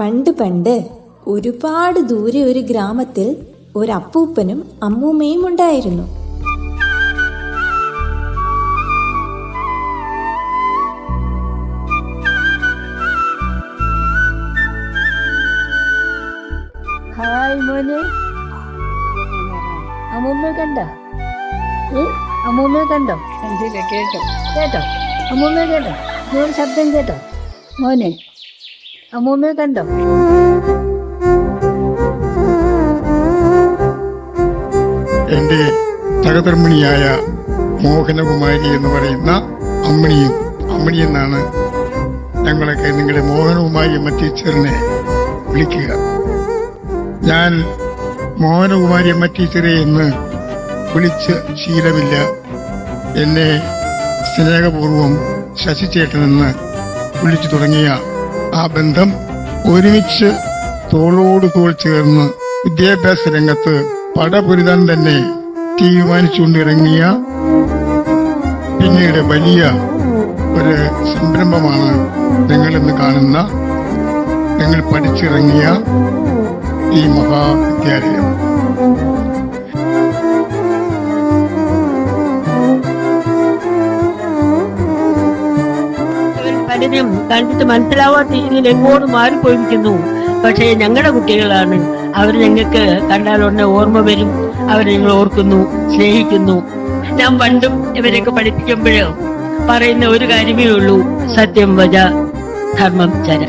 പണ്ട് പണ്ട് ഒരുപാട് ദൂരെ ഒരു ഗ്രാമത്തിൽ ഒരു അപ്പൂപ്പനും അമ്മൂമ്മയും ഉണ്ടായിരുന്നു. ഹായ് മോനെ, അമ്മൂമ്മയെ കണ്ടോ? അമ്മൂമ്മയെ കണ്ടോ? കേട്ടോ? അമ്മൂമ്മയെ കേട്ടോ? മോൻ ശബ്ദം കേട്ടോ മോനെ? അമ്മൂമ്മയെ കണ്ടോ? എൻ്റെ സഹധർമ്മിണിയായ മോഹനകുമാരി എന്ന് പറയുന്ന അമ്മിണി എന്നാണ് ഞങ്ങളൊക്കെ നിങ്ങളുടെ മോഹനകുമാരി അമ്മ ടീച്ചറിനെ വിളിക്കുക. ഞാൻ മോഹനകുമാരി അമ്മ ടീച്ചറെ എന്ന് വിളിച്ച് ശീലമില്ല. എന്നെ സ്നേഹപൂർവം ശശിചേട്ടനെന്ന് വിളിച്ചു തുടങ്ങിയ ആ ബന്ധം ഒരുമിച്ച് തോളോട് തോൾ ചേർന്ന് വിദ്യാഭ്യാസ രംഗത്ത് പടപുരുതാൻ തന്നെ തീരുമാനിച്ചുകൊണ്ടിറങ്ങിയ പിന്നീട് വലിയ ഒരു സംരംഭമാണ് നിങ്ങളിന്ന് കാണുന്ന, നിങ്ങൾ പഠിച്ചിറങ്ങിയ ഈ മഹാവിദ്യാലയം. പഠനം കണ്ടിട്ട് മനസ്സിലാവാത്ത രീതിയിൽ എങ്ങോട്ട് മാറിപ്പോയിരിക്കുന്നു. പക്ഷേ ഞങ്ങളുടെ കുട്ടികളാണ്. അവർ ഞങ്ങൾക്ക് കണ്ടാലുടനെ ഓർമ്മ വരും. അവർ ഞങ്ങൾ ഓർക്കുന്നു, സ്നേഹിക്കുന്നു. ഞാൻ പണ്ടും ഇവരൊക്കെ പഠിപ്പിക്കുമ്പോഴോ പറയുന്ന ഒരു കാര്യമേ ഉള്ളൂ: സത്യം വച ധർമ്മം ചര.